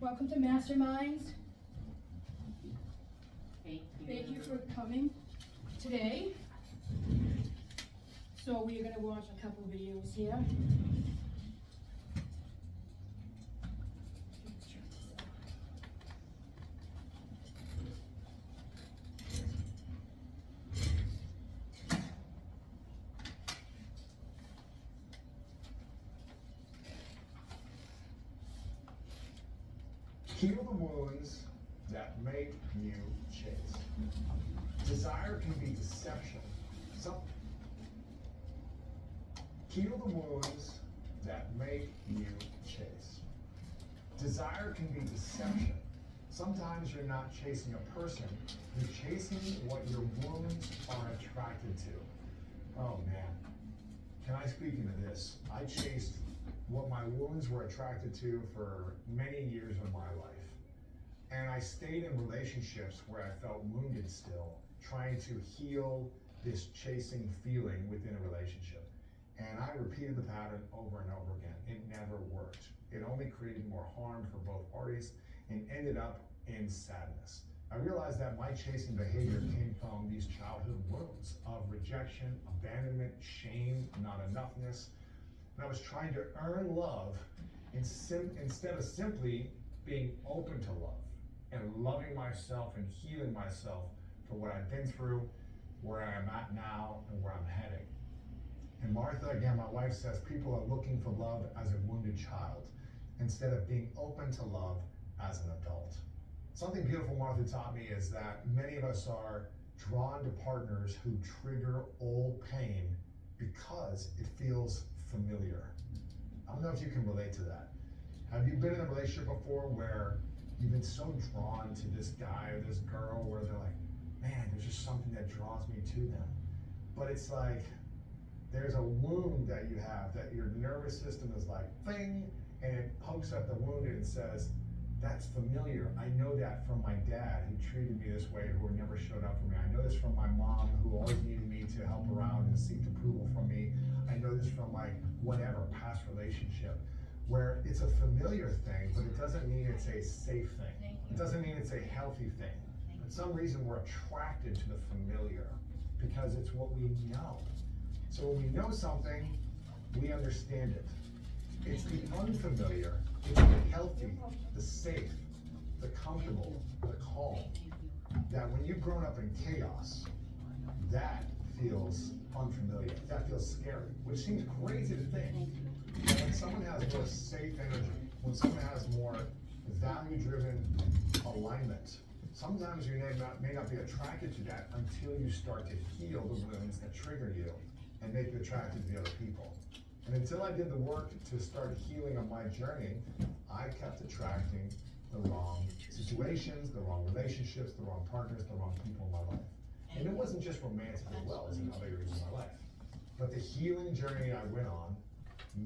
Welcome to Masterminds. Thank you. Thank you for coming today. So we are going to watch a couple videos here. Heal the wounds that make you chase. Desire can be deception. Heal the wounds that make you chase. Desire can be deception. Sometimes you're not chasing a person, you're chasing what your wounds are attracted to. Oh man, can I speak into this? I chased what my wounds were attracted to for many years of my life. And I stayed in relationships where I felt wounded still, trying to heal this chasing feeling within a relationship. And I repeated the pattern over and over again. It never worked. It only created more harm for both parties and ended up in sadness. I realized that my chasing behavior came from these childhood wounds of rejection, abandonment, shame, not enoughness. And I was trying to earn love instead of simply being open to love and loving myself and healing myself for what I've been through, where I am at now, and where I'm heading. And Martha, again, my wife, says people are looking for love as a wounded child instead of being open to love as an adult. Something beautiful Martha taught me is that many of us are drawn to partners who trigger old pain because it feels familiar. I don't know if you can relate to that. Have you been in a relationship before where you've been so drawn to this guy or this girl where they're like, man, there's just something that draws me to them. But it's like, there's a wound that you have that your nervous system is like, bing, and it pokes up the wound and it says, that's familiar. I know that from my dad who treated me this way, who never showed up for me. I know this from my mom who always needed me to help around and seek approval from me. I know this from like whatever, past relationship, where it's a familiar thing, but it doesn't mean it's a safe thing. It doesn't mean it's a healthy thing. For some reason, we're attracted to the familiar because it's what we know. So when we know something, we understand it. It's the unfamiliar, it's the healthy, the safe, the comfortable, the calm, that when you've grown up in chaos, that feels unfamiliar, that feels scary, which seems crazy to think. But when someone has more safe energy, when someone has more value-driven alignment, sometimes you may not be attracted to that until you start to heal the wounds that trigger you and make you attracted to the other people. And until I did the work to start healing on my journey, I kept attracting the wrong situations, the wrong relationships, the wrong partners, the wrong people in my life. And it wasn't just romantic as well as in other areas of my life. But the healing journey I went on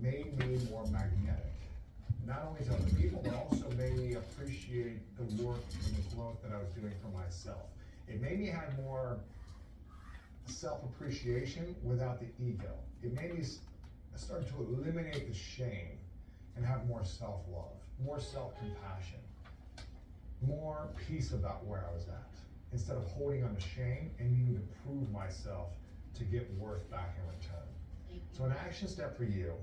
made me more magnetic, not only to other people, but also made me appreciate the work and the growth that I was doing for myself. It made me have more self-appreciation without the ego. It made me start to eliminate the shame and have more self-love, more self-compassion, more peace about where I was at, instead of holding on to shame and needing to prove myself to get worth back in return. So an action step for you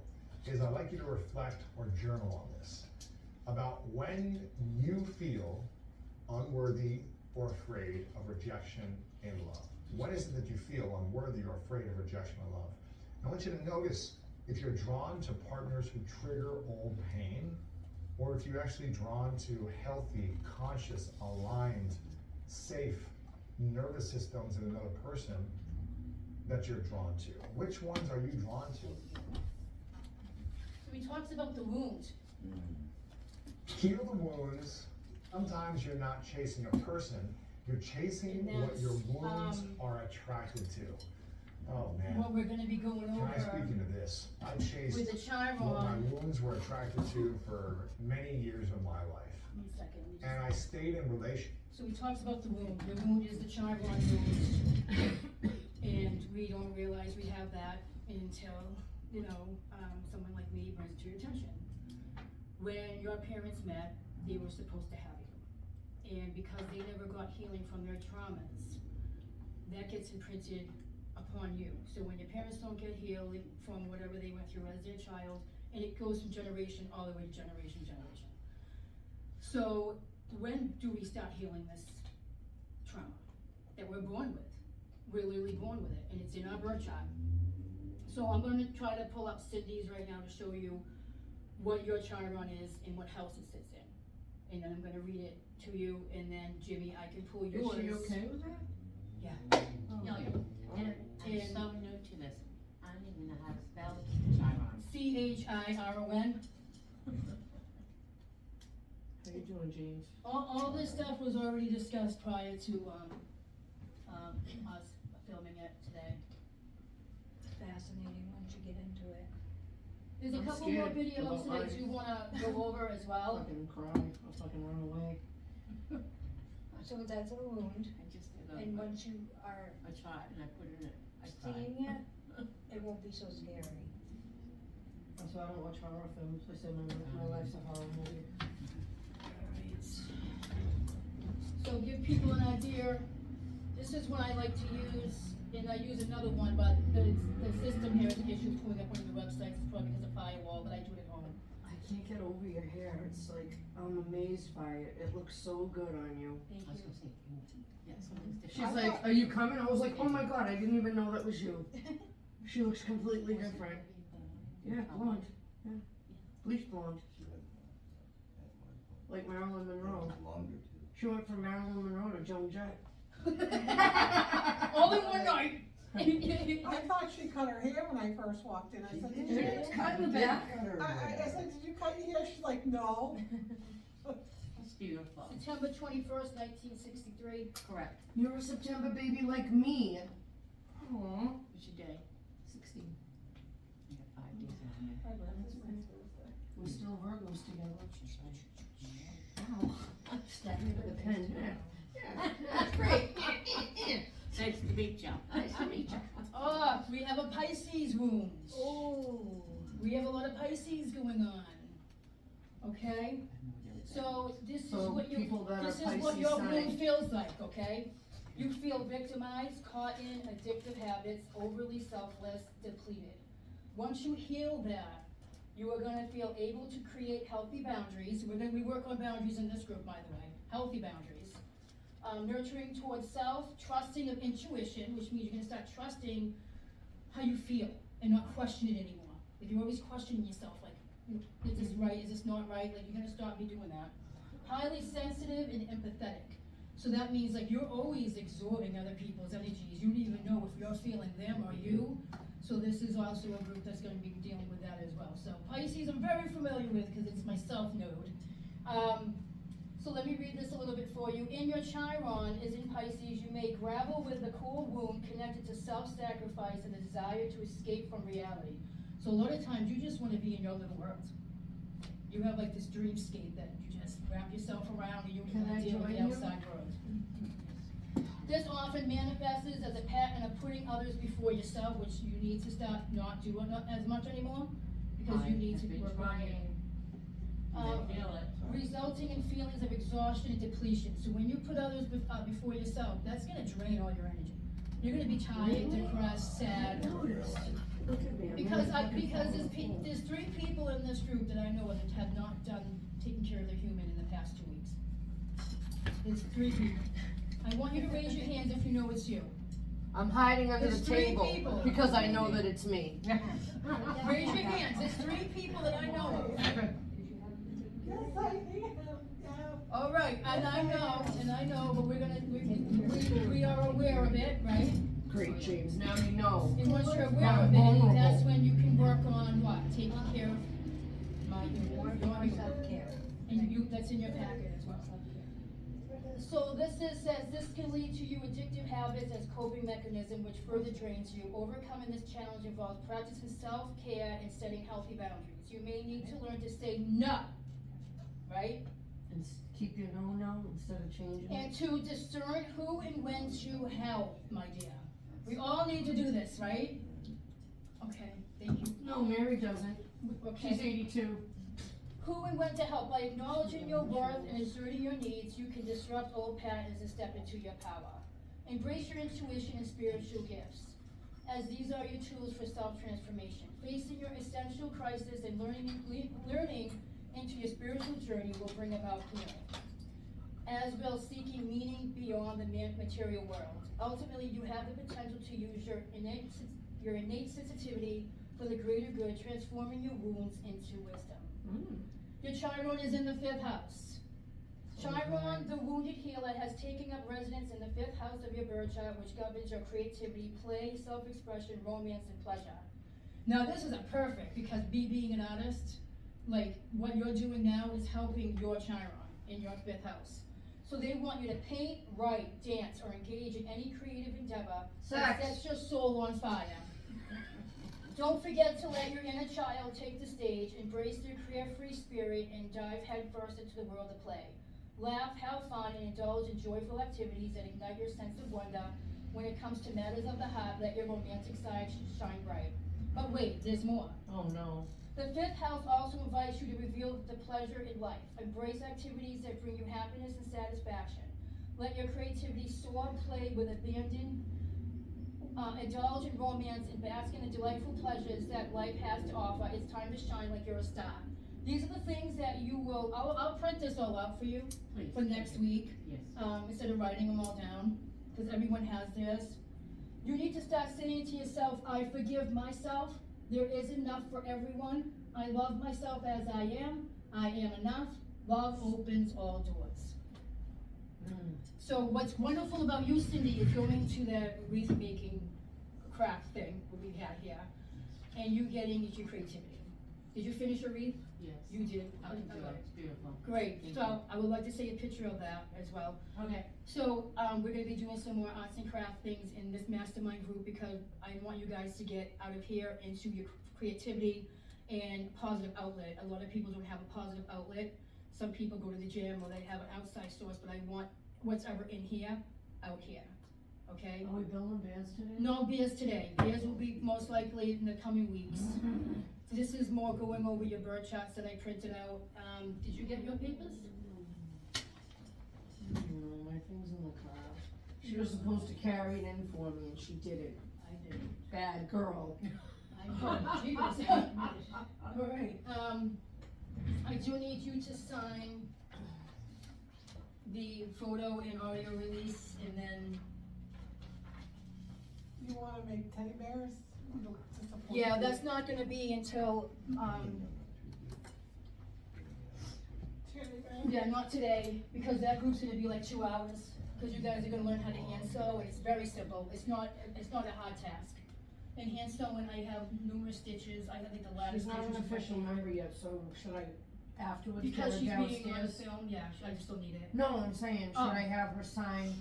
is I'd like you to reflect or journal on this, about when you feel unworthy or afraid of rejection in love. When is it that you feel unworthy or afraid of rejection in love? I want you to notice if you're drawn to partners who trigger old pain, or if you're actually drawn to healthy, conscious, aligned, safe nervous systems in another person that you're drawn to. Which ones are you drawn to? So he talks about the wound. Heal the wounds. Sometimes you're not chasing a person, you're chasing what your wounds are attracted to. Oh man. What we're going to be going over. Can I speak into this? I chased with the chiron. what my wounds were attracted to for many years of my life. 1 second. And I stayed in relation. So he talks about the wound. The wound is the chiron wound. And we don't realize we have that until, someone like me brings it to your attention. When your parents met, they were supposed to have you. And because they never got healing from their traumas, that gets imprinted upon you. So when your parents don't get healing from whatever they went through as their child, and it goes from generation all the way to generation. So when do we start healing this trauma that we're born with? We're literally born with it, and it's in our birth chart. So I'm gonna try to pull up Cindy's right now to show you what your chiron is and what house it sits in. And then I'm gonna read it to you, and then Jimmy, I can pull yours. Is she okay with that? Yeah. Oh. No, and I'm And- so new to this. I don't even know how to spell Chiron. Chiron. How you doing, James? All this stuff was already discussed prior to, us filming it today. Fascinating once you get into it. There's a I'm couple more scared videos about that mine. you wanna go over as I'll well. fucking cry. I'll fucking run away. So that's a wound, I just did and once you are a chart and I put it in it. I cried. seeing it, it won't be so scary. That's why I don't watch horror films. I said my life's a horror movie. Alright. So give people an idea, this is what I like to use, and I use another one, but the system here is an issue pulling up one of the websites, it's probably because of firewall, but I do it at home. I can't get over your hair. It's like, I'm amazed by it. It looks so good on you. Thank I was you. gonna say, yeah, something's She's different. like, are you coming? I was like, oh my god, I didn't even know that was you. She looks completely different. Yeah, blonde. Yeah. Bleach blonde. Like Marilyn Monroe. Longer too. She went from Marilyn Monroe to Joan Jett. All in one night. I thought she cut her hair when I first walked in. I said, did you? It's cut in the back. I said, did you cut your hair? She's like, no. It's beautiful. September 21st, 1963. Correct. You're a September baby like me. Aww. What's your day? 16. I got 5 days on there. We're still Virgos together. Ow. Stabbed me with a pen. Yeah. That's great. Nice to meet you. Nice to meet you. Oh, we have a Pisces wound. Oh. We have a lot of Pisces going on. Okay? So this is So what people that this are is what Pisces your sign. wound feels like, okay? You feel victimized, caught in addictive habits, overly selfless, depleted. Once you heal that, you are gonna feel able to create healthy boundaries. We work on boundaries in this group, by the way, healthy boundaries. Nurturing towards self, trusting of intuition, which means you're gonna start trusting how you feel and not question it anymore. Like you're always questioning yourself, like, is this right, is this not right? Like you're gonna stop me doing that. Highly sensitive and empathetic. So that means like you're always absorbing other people's energies. You don't even know if you're feeling them or you. So this is also a group that's gonna be dealing with that as well. So Pisces I'm very familiar with because it's my self node. So let me read this a little bit for you. In your Chiron is in Pisces, you may grapple with the core wound connected to self-sacrifice and the desire to escape from reality. So a lot of times you just want to be in your little world. You have like this dreamscape that you just wrap yourself around and you don't Can want I to deal with the join you? outside world. This often manifests as a pattern of putting others before yourself, which you need to start not doing as much anymore because you need to work on it. I feel it. Resulting in feelings of exhaustion and depletion. So when you put others before yourself, that's gonna drain all your energy. You're gonna be tired, depressed, sad. Look at me. I'm Because really because fucking there's 3 people in this group that I know that have not taken care of their human in the past 2 weeks. There's 3 people. I want you to raise your hands if you know it's you. I'm hiding under There's the 3 table people. because I know that it's me. Raise your hands. There's 3 people that I know of. Yes, I am. Yeah. All right, and I know, but we are aware of it, right? Great, James. Now you know. And once you're aware I'm of it, vulnerable. that's when you can work on what? Taking care of More your self-care. and you, that's in your packet as well. So says this can lead to you addictive habits as coping mechanism, which further drains you. Overcoming this challenge involves practicing self-care and setting healthy boundaries. You may need to learn to say no, right? And keep your no instead of changing And it. to discern who and when to help, my dear. We all need to do this, right? Okay, thank you. No, Mary doesn't. She's Okay. 82. Who and when to help. By acknowledging your worth and asserting your needs, you can disrupt old patterns and step into your power. Embrace your intuition and spiritual gifts, as these are your tools for self-transformation. Facing your essential crisis and learning into your spiritual journey will bring about healing, as well seeking meaning beyond the material world. Ultimately, you have the potential to use your innate sensitivity for the greater good, transforming your wounds into wisdom. Your Chiron is in the 5th house. Chiron, the wounded healer, has taken up residence in the 5th house of your birth chart, which governs your creativity, play, self-expression, romance, and pleasure. Now, this is a perfect, because being an artist, like, what you're doing now is helping your Chiron in your 5th house. So they want you to paint, write, dance, or engage in any creative endeavor that sets your soul on fire. Don't forget to let your inner child take the stage, embrace their carefree spirit, and dive headfirst into the world of play. Laugh, have fun, and indulge in joyful activities that ignite your sense of wonder. When it comes to matters of the heart, let your romantic side shine bright. But wait, there's more. Oh no. The 5th house also invites you to reveal the pleasure in life. Embrace activities that bring you happiness and satisfaction. Let your creativity soar, play with abandon, indulge in romance, and bask in the delightful pleasures that life has to offer. It's time to shine like you're a star. These are the things that you will, I'll print this all out for you Please. for next week, Yes. instead of writing them all down, because everyone has theirs. You need to start saying to yourself, I forgive myself. There is enough for everyone. I love myself as I am. I am enough. Love opens all doors. So what's wonderful about you, Cindy, is going to the wreath making craft thing that we had here, and you getting into your creativity. Did you finish your wreath? Yes. You did. I can do it, it's beautiful. Great. Thank So you. I would like to see a picture of that as well. Okay. So, we're gonna be doing some more arts and craft things in this mastermind group, because I want you guys to get out of here into your creativity and positive outlet. A lot of people don't have a positive outlet. Some people go to the gym or they have an outside source, but I want what's ever in here, out here, okay? Are we building bears today? No beers today. Beers will be most likely in the coming weeks. This is more going over your bird charts that I printed out. Did you get your papers? No, my thing's in the car. She was supposed to carry it in for me and she did it. I did. Bad girl. Oh, Jesus. All right, I do need you to sign the photo and audio release, and then, You wanna make teddy bears? To support yeah, you? that's not gonna be until, Teddy bear? yeah, not today, because that group's gonna be like 2 hours, because you guys are gonna learn how to hand sew, and it's very simple, it's not a hard task. In hand sewing, I have numerous stitches, I think the lattice She's not stitches. an official member yet, so should I afterwards get Because her she's being on the downstairs? film, yeah, I just don't need it. No, I'm saying, should Oh. I have her sign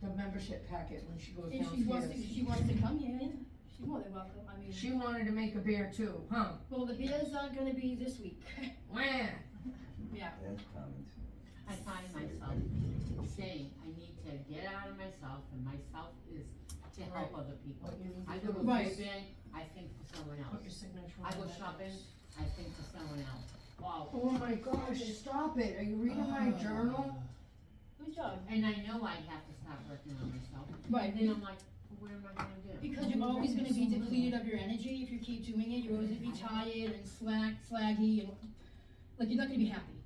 the membership packet when she goes If she wants to, downstairs? she wants to come here, yeah, she's more than welcome, I mean. She wanted to make a bear too, huh? Well, the beers aren't gonna be this week. Wah! Yeah. I find myself saying, I need to get out of myself, and myself is to help other people. What you need to I do go is Right. shopping, I think for someone put your else. signature on I go that. shopping, I think for someone else. Wow. Oh my gosh, stop it. Are you reading my journal? Good job. And I know I have to start working on myself. Right, And then I'm like, well, what am I gonna do? because you're always gonna be depleted of your energy if you keep doing it. You're always gonna be tired and slaggy, and, like, you're not gonna be happy,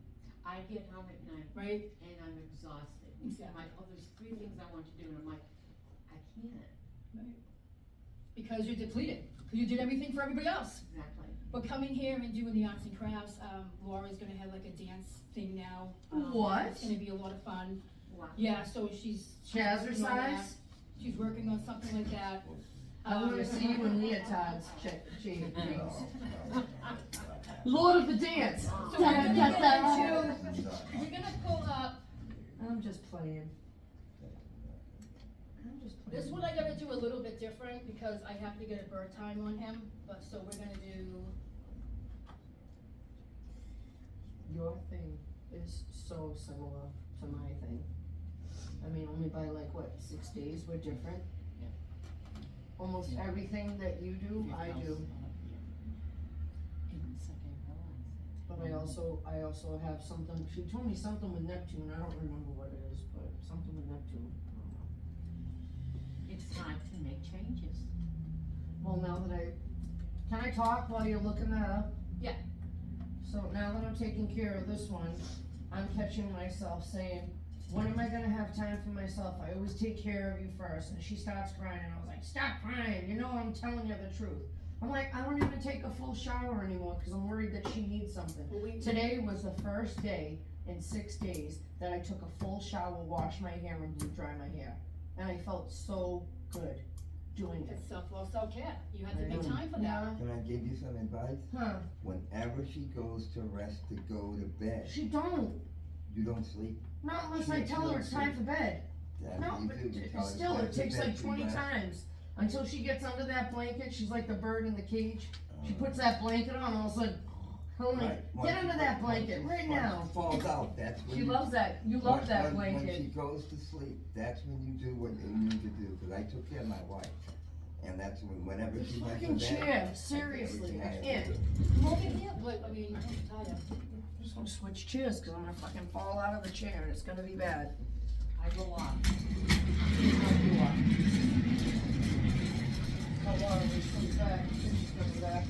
I get home at night right? and I'm exhausted. Exactly. I'm like, oh, there's 3 things I want to do, and I'm like, I can't. Because you're depleted, because you did everything for everybody else. Exactly. But coming here and doing the arts and crafts, Laura's gonna have like a dance thing now. What? It's gonna be a lot of fun. Wow. Yeah, so she's working on that. Jazzercise? She's working on something like that. I wanna see you in leotards, James. Lord of the dance. So we're gonna get into, we're gonna pull up, I'm just playing. I'm just playing. this one I gotta do a little bit different because I have to get a birth time on him, but so we're gonna do, Your thing is so similar to my thing. I mean, only by like, what, 6 days, we're different? Yeah. Almost Yeah. everything that you do, I do, but I also have something, she told me something with Neptune, I don't remember what it is, but something with Neptune. I don't know. It's time to make changes. Well, now that can I talk while you're looking that up? Yeah. So now that I'm taking care of this one, I'm catching myself saying, when am I gonna have time for myself? I always take care of you first. And she starts crying, and I was like, stop crying, you know I'm telling you the truth. I'm like, I don't even take a full shower anymore, because I'm worried that she needs something. Today was the first day in 6 days that I took a full shower, washed my hair, and blew dry my hair. And I felt so good doing it. It's self-love, self-care. You have to make time for that. Can I give you some advice? Huh? Whenever she goes to rest to go to bed, She don't. you don't sleep. Not unless I tell her it's time for bed. That's No, what you but do. You tell her still, it's it time takes for like bed, 20 you rest. times until she gets under that blanket. She's like the bird in the cage. She puts that blanket on, all of a sudden, I'm like, Right. Once get under she- that once blanket she- right once now. she falls out, that's when She you. loves that. You love that When she blanket. goes to sleep, that's when you do what you need to do, cause I took care of my wife. And that's whenever This she went to fucking bed. chair, I did seriously, everything I had to can't. do. Come over here, but, I mean, I'm tired. I'm just gonna switch chairs, cause I'm gonna fucking fall out of the chair and it's gonna be bad. I go off. I'll do what? Oh, wow, she's coming back. She's coming back.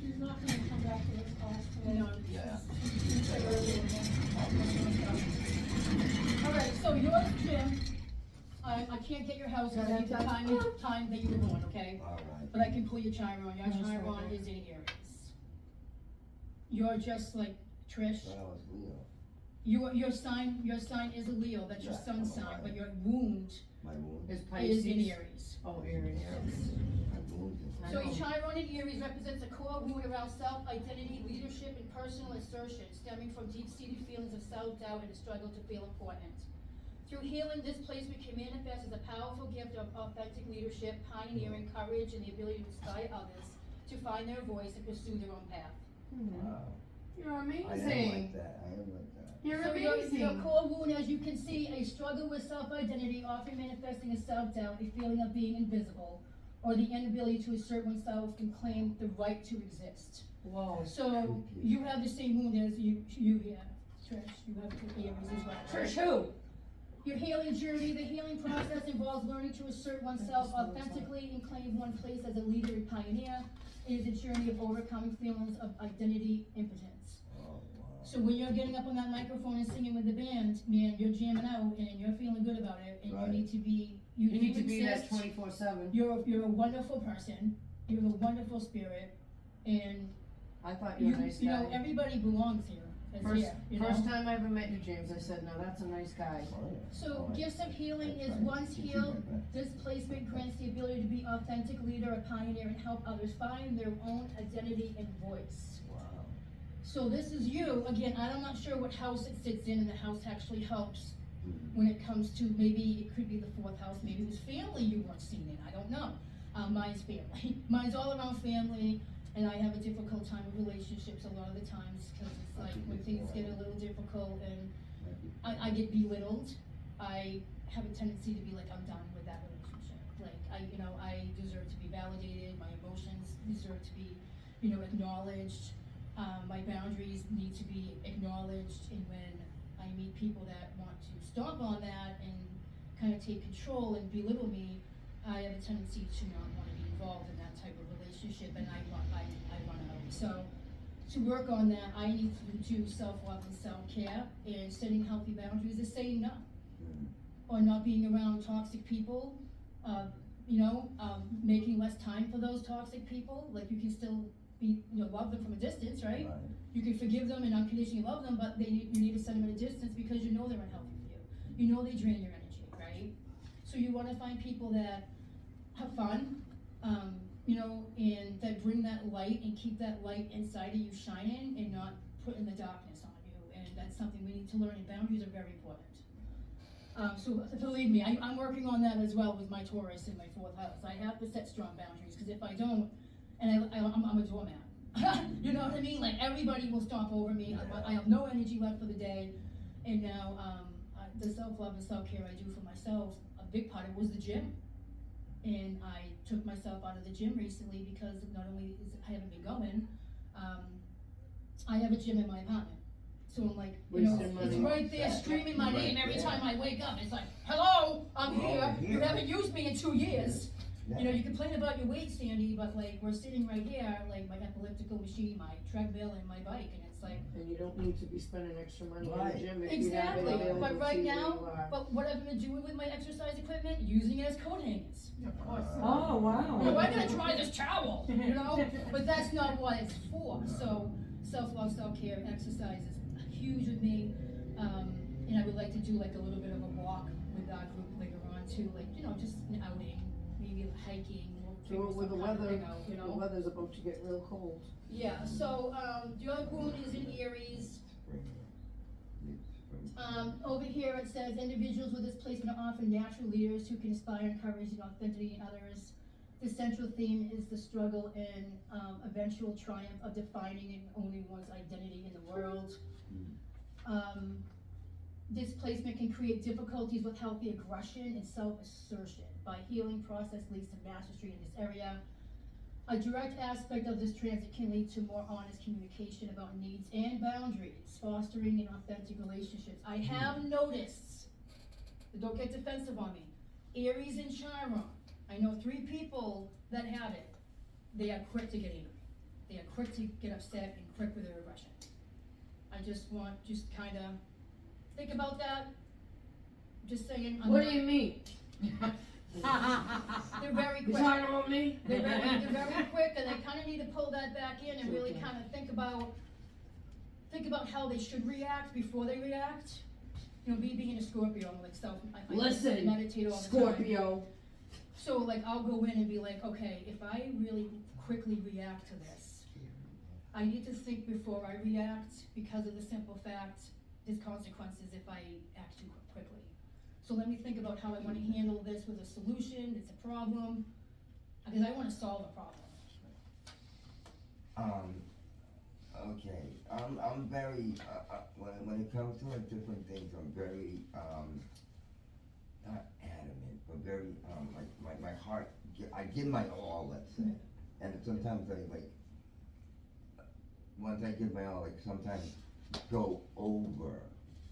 She's not gonna come back to this class today. No. Yeah. She said earlier again. Alright, so yours, Jim, I can't get your house because I need the time that you were born, okay? Alright. But I can pull your Chiron. Your Yes, Chiron okay. is in Aries. You're just like Trish. That was Leo. Your sign is a Leo. That's your Yeah, sun I'm sign. alive. But your wound My wound. Is is in Pisces? Aries. Oh, Aries. My wound is. I So know. your Chiron in Aries represents a core wound around self-identity, leadership, and personal assertion, stemming from deep-seated feelings of self-doubt and a struggle to feel important. Through healing, this placement can manifest as a powerful gift of authentic leadership, pioneering courage, and the ability to inspire others to find their voice and pursue their own path. Wow. You're I am amazing. like that. I am like that. You're So amazing. your core wound, as you can see, a struggle with self-identity, often manifesting as self-doubt, a feeling of being invisible, or the inability to assert oneself and claim the right to exist. Whoa. So you have the same wound as you here, Trish. You have Aries as well. Trish who? Your healing journey, the healing process involves learning to assert oneself authentically and claim one place as a leader and pioneer. It is a journey of overcoming feelings of identity impotence. Oh, wow. So when you're getting up on that microphone and singing with the band, man, you're jamming out and you're feeling good about it, and Right. you need to be, You need to be exist. that 24/7. You're a wonderful person. You have a wonderful spirit, and I thought you were a nice you know guy. everybody belongs here. That's here. You know? First time I ever met you, James, I said, no, that's a nice guy. Oh, yeah. So Oh, I- gifts of healing I is tried once to keep healed. my best. This placement grants the ability to be authentic leader, a pioneer, and help others find their own identity and voice. Wow. So this is you, again, I'm not sure what house it sits in, and the house actually helps Mhm. when it comes to, maybe it could be the fourth house, maybe it was family you weren't seen in, I don't know. Mine's family, mine's all around family, and I have a difficult time with relationships a lot of the times, cause it's like when things get a little difficult and I get belittled, I have a tendency to be like, I'm done with that relationship. Like, I deserve to be validated, my emotions deserve to be, acknowledged. My boundaries need to be acknowledged, and when I meet people that want to stomp on that and kind of take control and belittle me, I have a tendency to not want to be involved in that type of relationship, and I run out. So, to work on that, I need to do self-love and self-care, and setting healthy boundaries is saying no. Mhm. Or not being around toxic people, making less time for those toxic people. Like, you can still love them from a distance, right? Right. You can forgive them and unconditionally love them, but you need to set them at a distance because you know they're unhealthy for you. You know they drain your energy, right? So you wanna find people that have fun, and that bring that light and keep that light inside of you shining and not putting the darkness on you. And that's something we need to learn, and boundaries are very important. So believe me, I'm working on that as well with my Taurus in my fourth house. I have to set strong boundaries, because if I don't, and I'm a doormat. You know what I mean? Like, everybody will stomp over me. I have no energy left for the day. And now, the self-love and self-care I do for myself, a big part of it was the gym. And I took myself out of the gym recently because not only I haven't been going, I have a gym in my apartment. So I'm like, you know, Wasting it's money. right there screaming my name every time I wake up. It's like, hello, I'm here. You haven't used me in 2 years. You know, you complain about your weight, Sandy, but like, we're sitting right here, like my elliptical machine, my treadmill, and my bike, and it's like. And you don't need to be spending extra money in Right. the gym if you have it Exactly, available but right to you where now, you are. but what I'm gonna do with my exercise equipment, using it as coat hangers. Of course. Oh, wow. Well, I'm gonna try this towel, you know, but that's not what it's for. So self-love, self-care, exercise is huge with me. And I would like to do like a little bit of a walk with our group later on too, like, you know, just an outing, maybe hiking. We'll So figure with the some kind of weather, thing out, you the know? weather's about to get real cold. Yeah, so, the other moon is in Aries. Over here it says individuals with this placement are often natural leaders who can inspire, encourage, and authenticity in others. The central theme is the struggle and eventual triumph of defining and owning one's identity in the world. This placement can create difficulties with healthy aggression and self-assertion. By healing process leads to mastery in this area. A direct aspect of this transit can lead to more honest communication about needs and boundaries, fostering an authentic relationships. I have noticed, don't get defensive on me, Aries and Chiron. I know 3 people that have it. They are quick to get angry. They are quick to get upset and quick with their aggression. I just want, kinda think about that. Just saying. What do you mean? They're very You quick. talking about me? They're very quick, and they kinda need to pull that back in and really Okay. kinda think about how they should react before they react. You know, me being a Scorpio, I'm like I Listen, meditate all the time. Scorpio. So like, I'll go in and be like, okay, if I really quickly react to this, I need to think before I react, because of the simple fact, there's consequences if I act too quickly. So let me think about how I wanna handle this with a solution, it's a problem, because I wanna solve a problem. Okay, I'm very, when it comes to like different things, I'm very, not adamant, but very, like, my heart, I give my all, let's say. And sometimes I like, once I give my all, like sometimes go over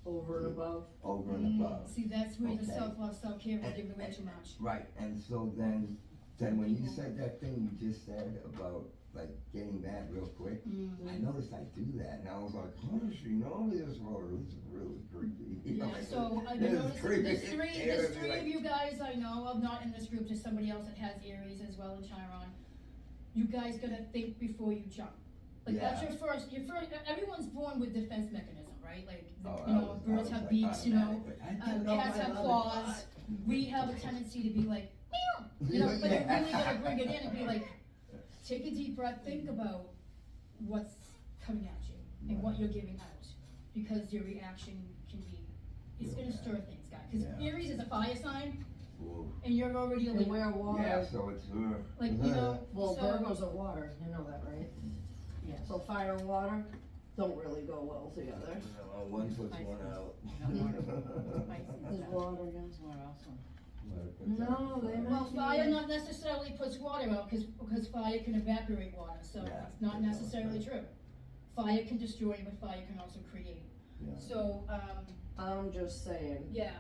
Over and above. and above. See, that's where the Okay. self-love, self-care will give away too much. Right, and so then when you said that thing you just said about like getting mad real quick, I noticed I do that, and I was like, how does she know this? Well, it's really creepy. You know, Yeah, like, so I've this been is noticing, creepy. there's It would be three like- of you guys I know of, not in this group, just somebody else that has Aries as well, and Chiron. You guys gotta think before you jump. Like, that's Yeah. your first, everyone's born with defense mechanism, right? Like, Oh, you know, birds have beaks, you know, automatic. cats have claws. We have a tendency to be like, meow, you know, but you really gotta bring it in and be like, take a deep breath, think about what's coming at you and what you're giving out, because your reaction can be, it's gonna stir things, guys. Cause Yeah. Aries is a fire sign, Ooh. and you're already a And Libra. we're water. Yeah, so it's Like, you know, Well, so, Virgo's are water, you know that, right? Yeah. So fire and water don't really go well together. No, one puts one out. Is water, yeah. No, they well, mentioned. fire not necessarily puts water out, because fire can evaporate water, so Yeah. it's not necessarily true. Fire can destroy, but fire can also create. Yeah. So, I'm just saying, yeah.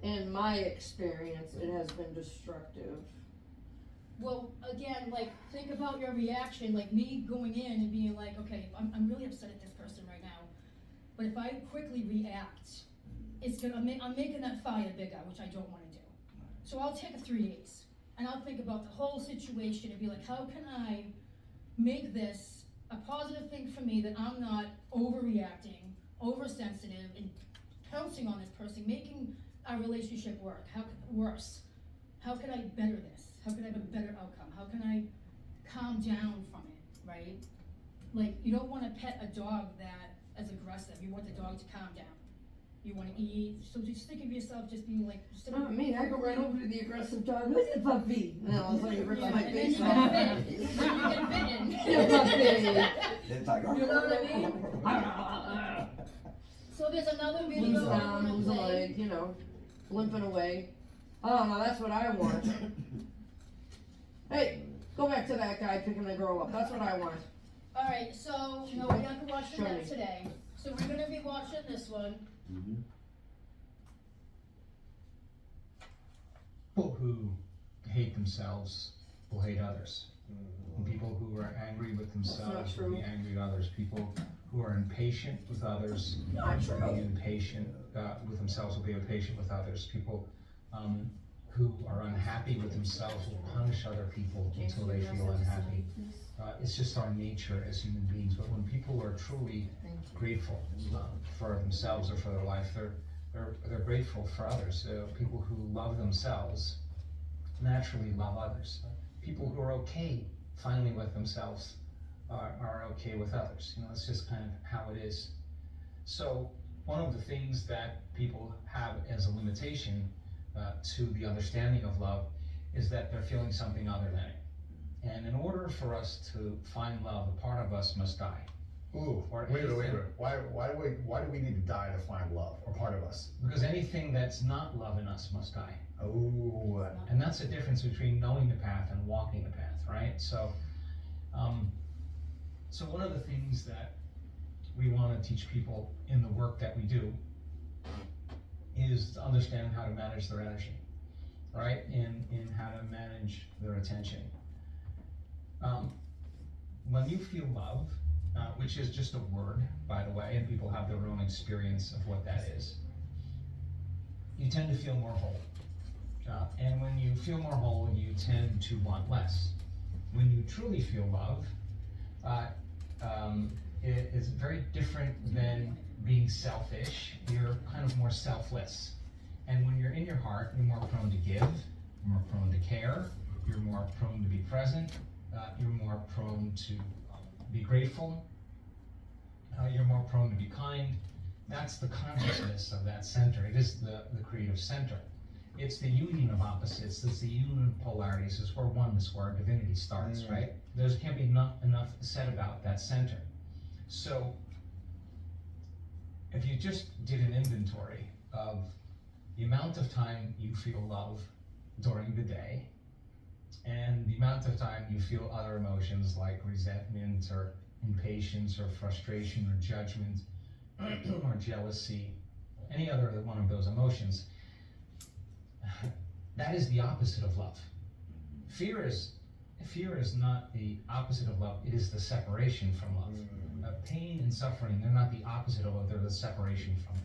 in my experience, it has been destructive. Well, again, like, think about your reaction, like me going in and being like, okay, I'm really upset at this person right now, but if I quickly react, it's gonna, I'm making that fire bigger, which I don't wanna do. So I'll take a 3 days, and I'll think about the whole situation and be like, how can I make this a positive thing for me, that I'm not overreacting, oversensitive, and pouncing on this person, making our relationship worse. How can I better this? How can I have a better outcome? How can I calm down from it, right? Like, you don't wanna pet a dog that is aggressive, you want the dog to calm down. You wanna eat, so just think of yourself just being like. It's not me, I go right over to the aggressive dog, look at puppy. No, it's like it rips Yeah, my and then face you off. get bitten, then you get bitten. Yeah, puppy. It's like, You know what I mean? So there's another Lose video I down, wanna lose a play. leg, you know, limping away. Oh, no, that's what I want. Hey, go back to that guy picking the girl up, that's what I want. Alright, so, no, we haven't watched Show that me. today, so we're gonna be watching this one. People who hate themselves will hate others. And people who are angry with themselves will be angry with others. People who are impatient with others will be impatient with themselves, will be impatient with others. People who are unhappy with themselves will punish other people until they feel unhappy. It's just our nature as human beings. But when people are truly grateful for themselves or for their life, they're grateful for others. People who love themselves naturally love others. People who are okay finally with themselves are okay with others. You know, it's just kind of how it is. So one of the things that people have as a limitation to the understanding of love is that they're feeling something other than it. And in order for us to find love, a part of us must die. Ooh, Or wait a minute. anything- Why do we need to die to find love, or part of us? Because anything that's not love in us must die. Oh, And that's the difference between knowing the path and walking the path, right? So, so one of the things that we want to teach people in the work that we do is to understand how to manage their energy, right? In how to manage their attention. When you feel love, which is just a word, by the way, and people have their own experience of what that is, you tend to feel more whole. And when you feel more whole, you tend to want less. When you truly feel love, it is very different than being selfish. You're kind of more selfless. And when you're in your heart, you're more prone to give, you're more prone to care, you're more prone to be present, you're more prone to be grateful, you're more prone to be kind. That's the consciousness of that center. It is the creative center. It's the union of opposites. It's the union of polarities. It's where oneness, where our divinity starts, right? There can't be enough said about that center. So, if you just did an inventory of the amount of time you feel love during the day, and the amount of time you feel other emotions like resentment or impatience or frustration or judgment or jealousy, any other one of those emotions, that is the opposite of love. Fear is not the opposite of love, it is the separation from love. Pain and suffering, they're not the opposite of love, they're the separation from it.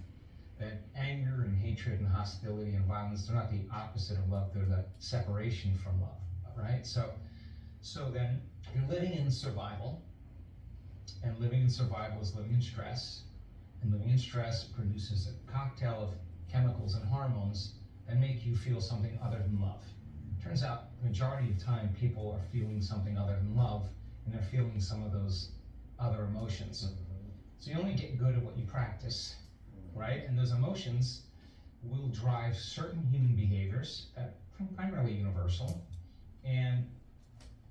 That anger and hatred and hostility and violence, they're not the opposite of love, they're the separation from love, right? So then you're living in survival, and living in survival is living in stress, and living in stress produces a cocktail of chemicals and hormones that make you feel something other than love. Turns out the majority of time people are feeling something other than love, and they're feeling some of those other emotions. So you only get good at what you practice, right? And those emotions will drive certain human behaviors that are primarily universal, and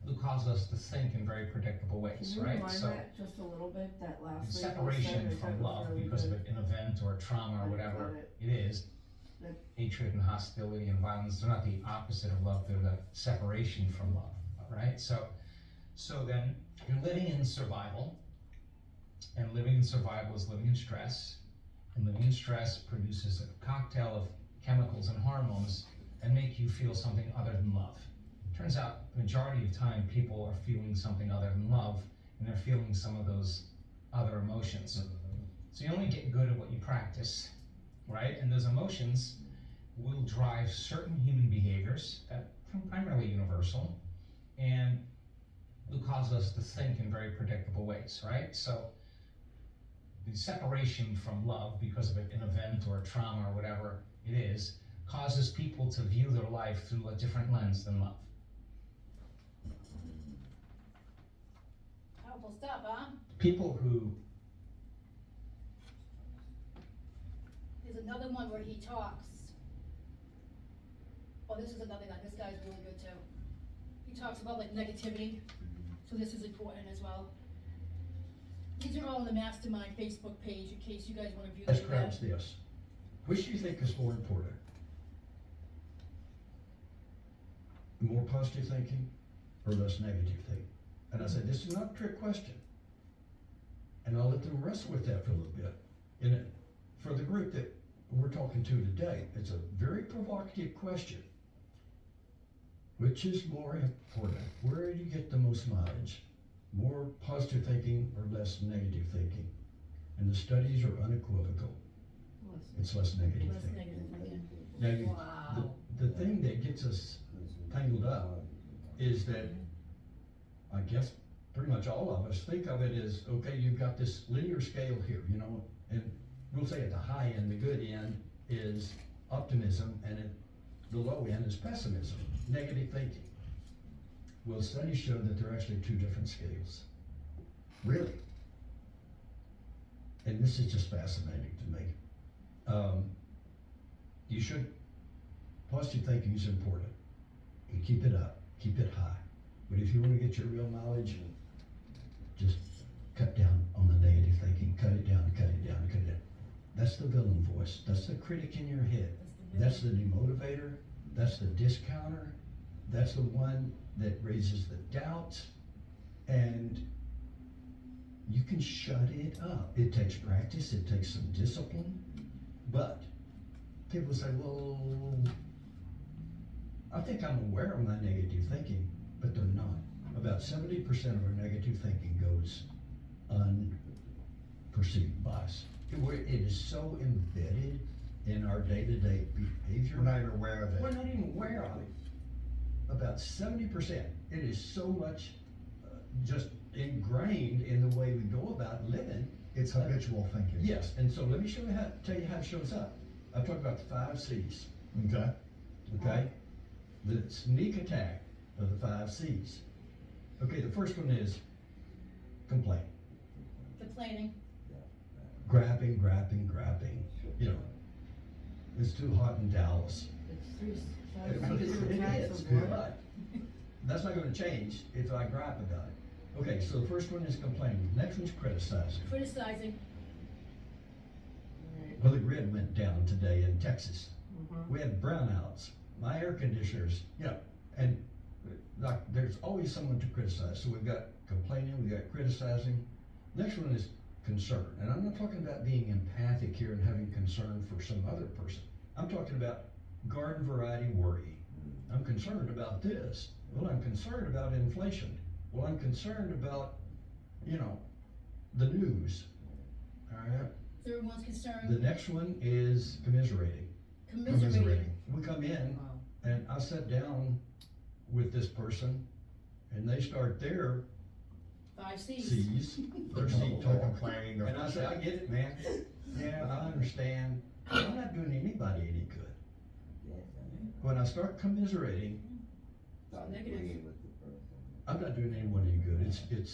will cause us to think in very predictable ways, Can you right? rewind So that just a little bit, that last thing you separation said? from love because of an event or trauma or whatever it is, hatred and hostility and violence, they're not the opposite of love, they're the separation from love, right? So then you're living in survival, and living in survival is living in stress, and living in stress produces a cocktail of chemicals and hormones that make you feel something other than love. Turns out the majority of time people are feeling something other than love, and they're feeling some of those other emotions. So you only get good at what you practice, right? And those emotions will drive certain human behaviors that are primarily universal, and will cause us to think in very predictable ways, right? So the separation from love because of an event or a trauma or whatever it is, causes people to view their life through a different lens than love. Powerful stuff, huh? People who, There's another one where he talks. Oh, this is another guy, this guy's really good too. He talks about like negativity, so this is important as well. These are all on the Mastermind Facebook page in case you guys wanna view them. Ask crowds this, which do you think is more important? More positive thinking or less negative thinking? And I said, this is not a trick question. And I'll let them wrestle with that for a little bit. And for the group that we're talking to today, it's a very provocative question. Which is more important? Where do you get the most mileage? More positive thinking or less negative thinking? And the studies are unequivocal. It's less negative Less thinking. negative thinking. Now, Wow. the thing that gets us tangled up is that, I guess, pretty much all of us think of it as, okay, you've got this linear scale here, you know, and we'll say at the high end, the good end is optimism, and at the low end is pessimism, negative thinking. Well, studies show that they're actually two different scales. Really. And this is just fascinating to me. You should, positive thinking is important. You keep it up, keep it high. But if you want to get your real knowledge, just cut down on the negative thinking, cut it down, cut it down, cut it down. That's the villain voice. That's the critic in your head. That's the demotivator. That's the discounter. That's the one that raises the doubt. And you can shut it up. It takes practice. It takes some discipline. But people say, well, I think I'm aware of my negative thinking, but they're not. About 70% of our negative thinking goes unperceived by us. It is so embedded in our day-to-day behavior. We're not even aware of it. We're not even aware of it. About 70%. It is so much just ingrained in the way we go about living. It's habitual thinking. Yes, and so let me tell you how it shows up. I've talked about the 5 C's. Okay. Okay? The sneak attack of the 5 C's. Okay, the first one is complain. Complaining. Grabbing. You know, it's too hot in Dallas. It's It is, but that's not gonna change if I gripe about it. Okay, so the first one is complaining. The next one's criticizing. Criticizing. Well, the grid went down today in Texas. Mhm. We had brownouts. My air conditioners, you know, and like there's always someone to criticize. So we've got complaining, we've got criticizing. Next one is concern. And I'm not talking about being empathic here and having concern for some other person. I'm talking about garden variety worry. I'm concerned about this. Well, I'm concerned about inflation. Well, I'm concerned about, you know, the news. All right. Third one's The concerned. next one is commiserating. Commiserating. We come in Wow. and I sat down with this person and they start their 5 C's. C's, their They're C talk. complaining. And I say, I get it, man. Yeah, I understand. I'm not doing anybody any good. When I start commiserating, Negative. I'm not doing anyone any good. Speaking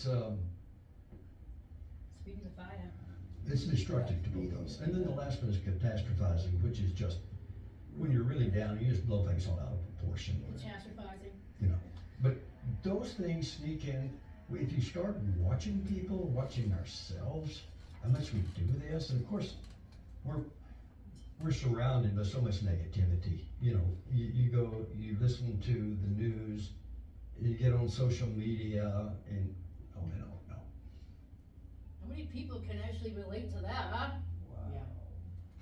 the fire. It's destructive to both of us. And then the last one is catastrophizing, which is just, when you're really down, you just blow things all out of proportion. Catastrophizing. You know, but those things sneak in. If you start watching people, watching ourselves, how much we do this, and of course, we're surrounded by so much negativity. You know, you listen to the news, you get on social media, and oh no. How many people can actually relate to that,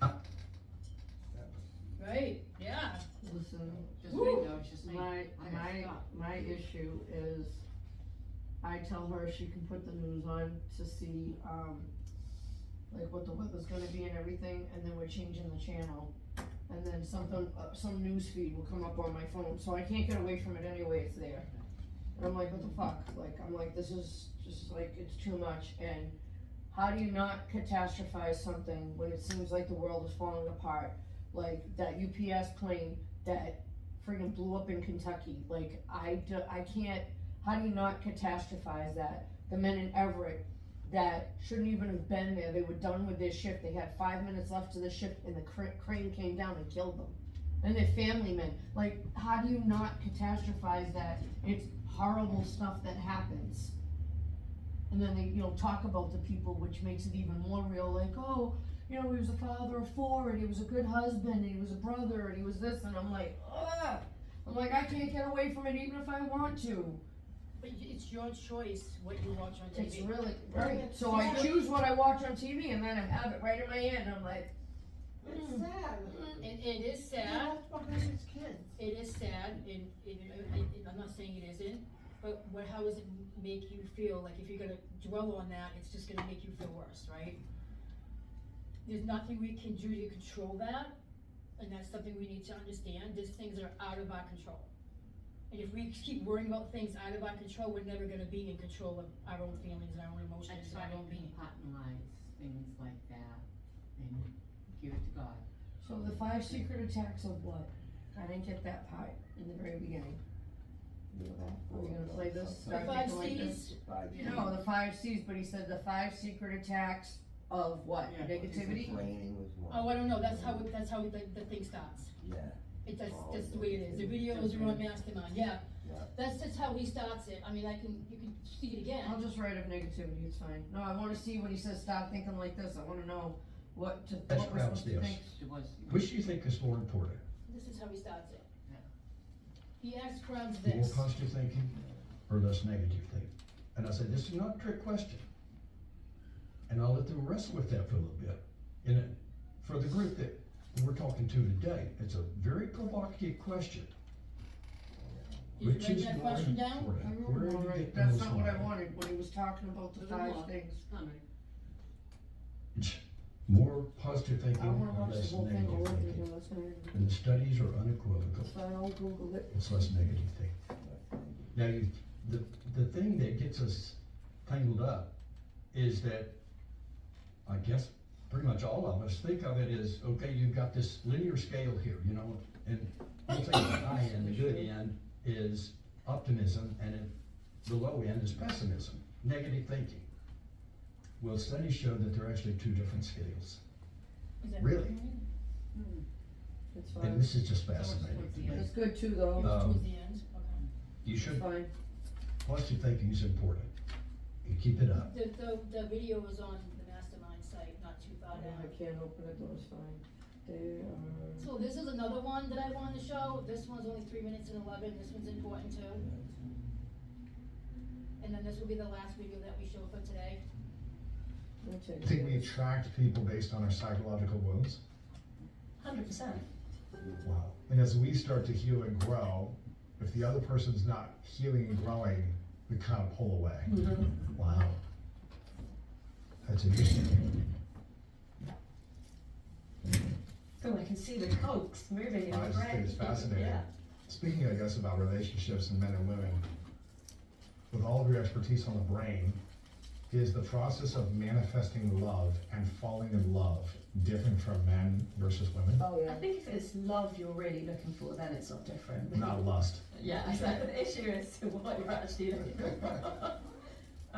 huh? Right, yeah. Listen, Just read those, just saying. my issue is, I tell her she can put the news on to see, like what the weather's gonna be and everything, and then we're changing the channel. And then something, some news feed will come up on my phone, so I can't get away from it anyway, it's there. And I'm like, what the fuck? Like, I'm like, this is just like, it's too much, and how do you not catastrophize something when it seems like the world is falling apart? Like that UPS plane that friggin' blew up in Kentucky, like I can't, how do you not catastrophize that? The men in Everett that shouldn't even have been there, they were done with their shift, they had 5 minutes left to the shift and the crane came down and killed them. And their family men, like how do you not catastrophize that? It's horrible stuff that happens. And then they, talk about the people, which makes it even more real, like, oh, he was a father of 4, and he was a good husband, and he was a brother, and he was this, and I'm like, ugh! I'm like, I can't get away from it even if I want to. But it's your choice what you watch on It's TV. really, right, so I choose what I watch on TV and then I have it right in my hand, and I'm like, It's sad. It is He sad, left behind his kids. it is sad, and I'm not saying it isn't, but how does it make you feel? Like, if you're gonna dwell on that, it's just gonna make you feel worse, right? There's nothing we can do to control that, and that's something we need to understand. These things are out of our control. And if we keep worrying about things out of our control, we're never gonna be in control of our own feelings and our own I emotions and try our to own being. compartmentalize things like that and give it to God. so the 5 secret attacks of what? I didn't get that part in the very beginning. You know that? Are we gonna play this? The Start 5 making like this? C's? No, the 5 C's, but he said the 5 secret attacks of what? Yeah. Negativity? Complaining was one. Oh, I don't know, that's how the thing starts. Yeah, That's the way it is. The videos are on Mastermind, yeah. Yeah. That's just how he starts it. I mean, you can see it again. I'll just write of negativity, it's fine. No, I wanna see what he says, stop thinking like this, I wanna know what That's we're supposed to grounds think. It was, Which do you think is more important? This is how he starts it. Yeah. He asks grounds More this. positive thinking or less negative thinking? And I said, this is not a trick question. And I'll let them wrestle with that for a little bit. And for the group that we're talking to today, it's a very provocative question. Did you Which write is that more question down? important? Where are you Alright, getting that's those not what I from? wanted, when he was talking about the 5 things. It's more positive I thinking wanna or watch the less whole thing negative over thinking. again, let's not, And the studies are unequivocal. it's fine, I'll Google it. It's less negative thinking. Now, the thing that gets us tangled up is that, I guess, pretty much all of us think of it as, okay, you've got this linear scale here, you know, and we'll take the high end, the good end is optimism, and the low end is pessimism, negative thinking. Well, studies show that they're actually 2 different scales. Is that Really? what you mean? It's And fine, this is just fascinating. it's good too though, It was Um, towards the end, okay. You it's should, fine. positive thinking is important. You keep it up. The video was on the Mastermind site, not too far I down. can't open it, though, it's fine. They are. So this is another one that I wanted to show. This one's only 3 minutes and 11. This one's important too. And then this will be the last video that we show for today. I think we attract people based on our psychological wounds. 100%. Wow. And as we start to heal and grow, if the other person's not healing and growing, we kind of pull away. Wow. That's interesting. Oh, I can see the cogs moving in the I just think brain. it's fascinating. Yeah. Speaking, I guess, about relationships and men and women, with all of your expertise on the brain, is the process of manifesting love and falling in love different from men versus women? Oh, I yeah. think if it's love you're really looking for, then it's not different. Not lust. Yeah, so the issue is what you're actually looking for.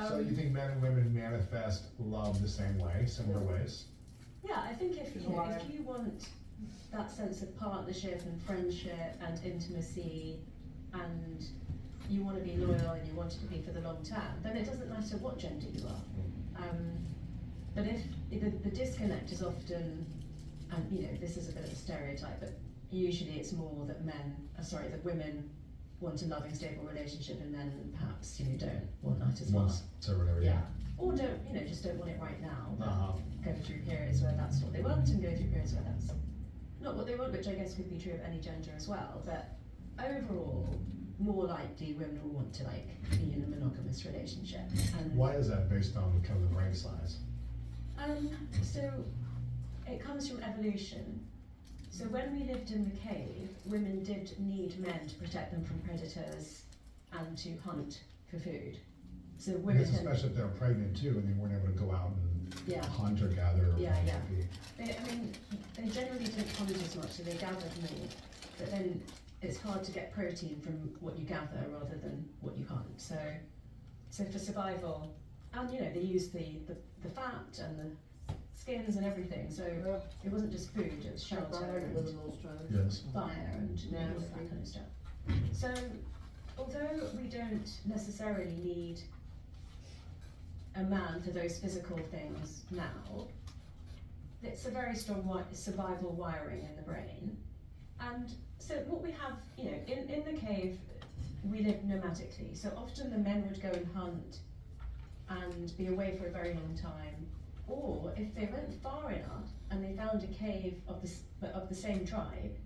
So you think men and women manifest love the same way, similar ways? Yeah, I think if you Why? if you want that sense of partnership and friendship and intimacy, and you want to be loyal and you want it to be for the long term, then it doesn't matter what gender you are. But if the disconnect is often, and you know, this is a bit of a stereotype, but usually it's more that that women want a loving, stable relationship, and men perhaps don't want that as well. Once, so whatever, Yeah. Or don't, just don't want it right now. but Uh-huh. Go through periods where that's what they want, and go through periods where that's not what they want, which I guess could be true of any gender as well. But overall, more likely women will want to be in a monogamous relationship. And Why is that based on kind of the brain size? so it comes from evolution. So when we lived in the cave, women did need men to protect them from predators and to hunt for food. So women Because especially if they're pregnant too, and they weren't able to go out and Yeah. hunt or gather. Or Yeah, find yeah. food. they generally didn't hunt as much, so they gathered more. But then it's hard to get protein from what you gather rather than what you hunt. So for survival, and they used the fat and the skins and everything. So it wasn't just food; it was shelter, and Live in those times. Yes. fire, and all of that kind of stuff. So although we don't necessarily need a man for those physical things now, it's a very strong survival wiring in the brain. And so what we have, in the cave, we live nomadically, so often the men would go and hunt and be away for a very long time, or if they went far enough and they found a cave of the same tribe,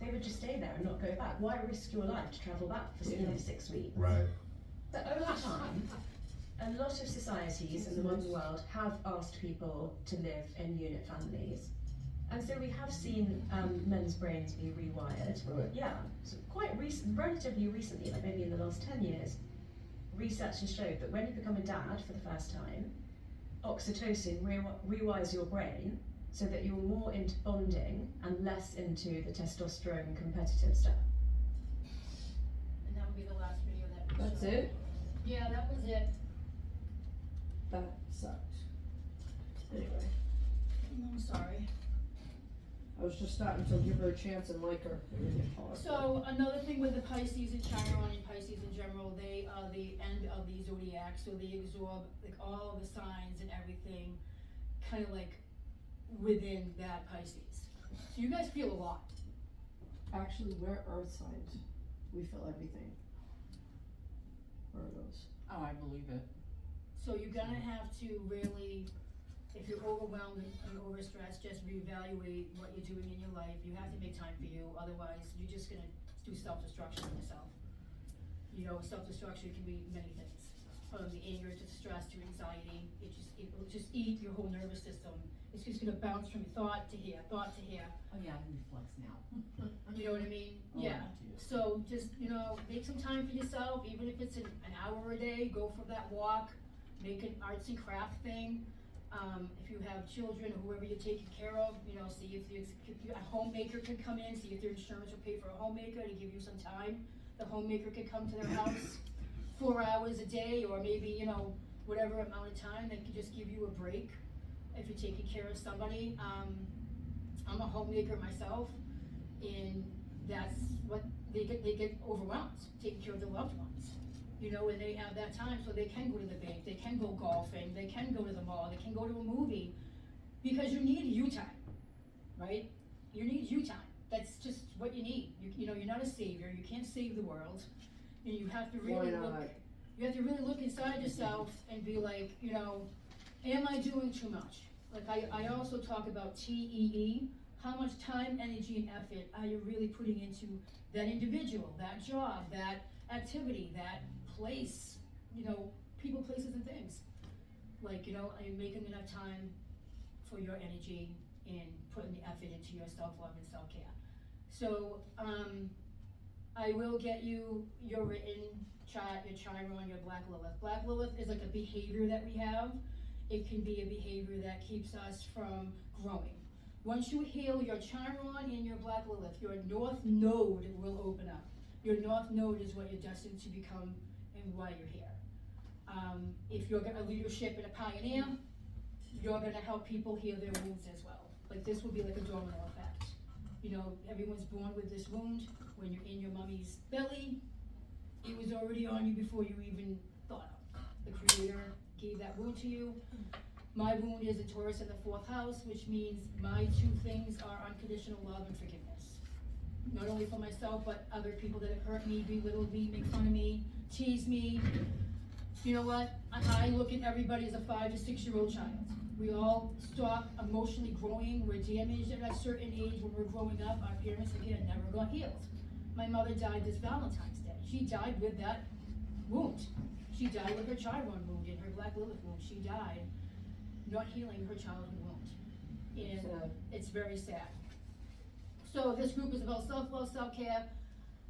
they would just stay there and not go back. Why risk your life to travel back for 6 weeks? Right. But over time, a lot of societies in the modern world have asked people to live in unit families. And so we have seen men's brains be rewired. Really? Yeah, so relatively recently, like maybe in the last 10 years, research has showed that when you become a dad for the first time, oxytocin rewires your brain so that you're more into bonding and less into the testosterone competitive stuff. And that would be the last video that we That's showed. it? Yeah, that was it. That sucked. Anyway, I'm sorry. I was just starting to give her a chance and like her. So another thing with the Pisces and Chiron and Pisces in general, they are the end of the zodiac, so they absorb like all the signs and everything, kind of like within that Pisces. So you guys feel a lot. Actually, we're earth signs. We feel everything. Virgos. Oh, I believe it. So you're gonna have to really, if you're overwhelmed and overstressed, just reevaluate what you're doing in your life. You have to make time for you, otherwise you're just gonna do self-destruction on yourself. You know, self-destruction can be many things, from the anger to the stress to anxiety. It'll just eat your whole nervous system. It's just gonna bounce from thought to here, thought to here. Oh yeah, I reflex now. You know what I mean? Oh, Yeah. I do. So just, you know, make some time for yourself, even if it's an hour a day, go for that walk, make an arts and craft thing. If you have children or whoever you're taking care of, you know, see if a homemaker can come in, see if their insurance will pay for a homemaker to give you some time. The homemaker could come to their house 4 hours a day, or maybe, you know, whatever amount of time, they could just give you a break if you're taking care of somebody. I'm a homemaker myself, and that's what they get overwhelmed, taking care of their loved ones. You know, and they have that time, so they can go to the bank, they can go golfing, they can go to the mall, they can go to a movie, because you need you time, right? You need you time. That's just what you need. You know, you're not a savior, you can't save the world, and you have to really look inside yourself and be like, you know, am I doing too much? Like I also talk about TEE, how much time, energy, and effort are you really putting into that individual, that job, that activity, that place, you know, people, places, and things. Like, you know, are you making enough time for your energy and putting the effort into your self-love and self-care? So, I will get you your written chart, your Chiron, your Black Lilith. Black Lilith is like a behavior that we have. It can be a behavior that keeps us from growing. Once you heal your Chiron and your Black Lilith, your North Node will open up. Your North Node is what you're destined to become and why you're here. If you're a leadership and a pioneer, you're gonna help people heal their wounds as well. Like this will be like a domino effect. You know, everyone's born with this wound. When you're in your mommy's belly, it was already on you before you even thought of. The Creator gave that wound to you. My wound is a Taurus in the 4th house, which means my 2 things are unconditional love and forgiveness. Not only for myself, but other people that have hurt me, belittled me, make fun of me, tease me. You know what? I look at everybody as a 5 to 6 year old child. We all stop emotionally growing. We're damaged at a certain age when we're growing up. Our parents, again, never got healed. My mother died this Valentine's Day. She died with that wound. She died with her Chiron wound and her Black Lilith wound. She died not healing her childhood wound. And it's very sad. So this group is about self-love, self-care,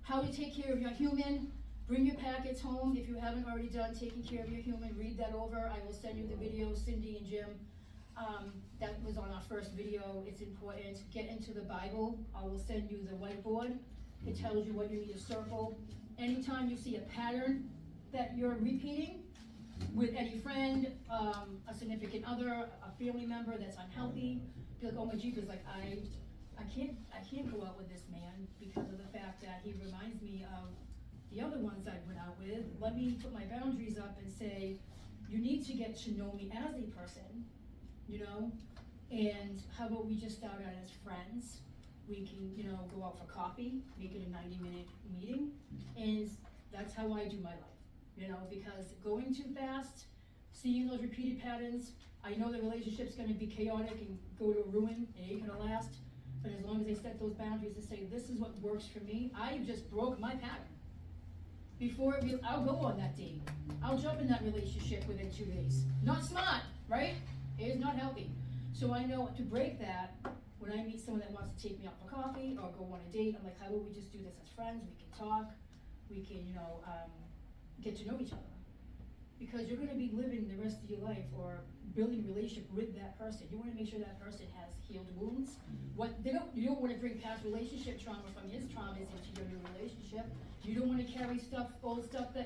how to take care of your human. Bring your packets home. If you haven't already done taking care of your human, read that over. I will send you the video, Cindy and Jim. That was on our first video. It's important. Get into the Bible. I will send you the whiteboard. It tells you what you need to circle. Anytime you see a pattern that you're repeating with any friend, a significant other, a family member that's unhealthy, be like, oh my jeepers, like I can't go out with this man because of the fact that he reminds me of the other ones I went out with. Let me put my boundaries up and say, you need to get to know me as a person, you know? And how about we just start out as friends? We can, you know, go out for coffee, make it a 90-minute meeting, and That's how I do my life, you know, because going too fast, seeing those repeated patterns, I know the relationship's gonna be chaotic and go to ruin, it ain't gonna last. But as long as they set those boundaries and say, this is what works for me, I just broke my pattern. Before, I'll go on that date. I'll jump in that relationship within 2 days. Not smart, right? It is not healthy. So I know to break that, when I meet someone that wants to take me out for coffee or go on a date, I'm like, how about we just do this as friends? We can talk, we can, you know, get to know each other. Because you're gonna be living the rest of your life or building a relationship with that person. You wanna make sure that person has healed wounds. You don't wanna bring past relationship trauma from his traumas into your new relationship. You don't wanna carry old stuff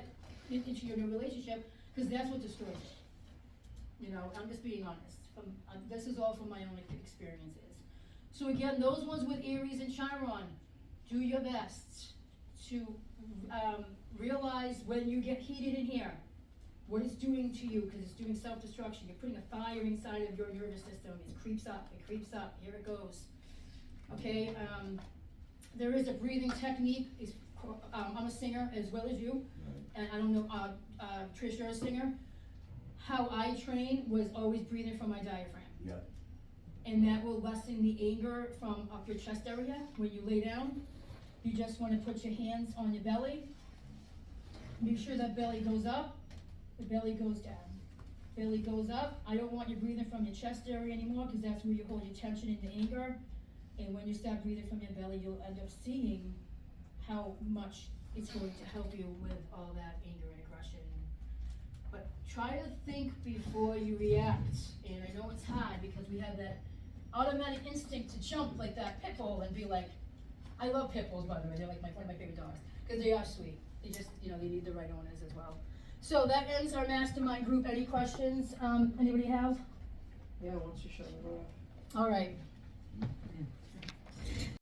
into your new relationship, cause that's what destroys it. You know, I'm just being honest. This is all from my own experiences. So again, those ones with Aries and Chiron, do your best to realize when you get heated in here, what it's doing to you, because it's doing self-destruction. You're putting a fire inside of your nervous system. It creeps up, here it goes. Okay, there is a breathing technique. I'm a singer as well as you, and I don't know, Trish, you're a singer. How I train was always breathing from my diaphragm. Yep. And that will lessen the anger from up your chest area when you lay down. You just want to put your hands on your belly. Make sure that belly goes up, the belly goes down. Belly goes up. I don't want you breathing from your chest area anymore, because that's where you hold your tension and the anger. And when you start breathing from your belly, you'll end up seeing how much it's going to help you with all that anger and aggression. But try to think before you react. And I know it's hard because we have that automatic instinct to jump like that pit bull and be like, I love pit bulls, by the way. They're like one of my favorite dogs because they are sweet. They just, you know, they need the right owners as well. So that ends our mastermind group. Any questions? Anybody have? Yeah, once you show the road. All right.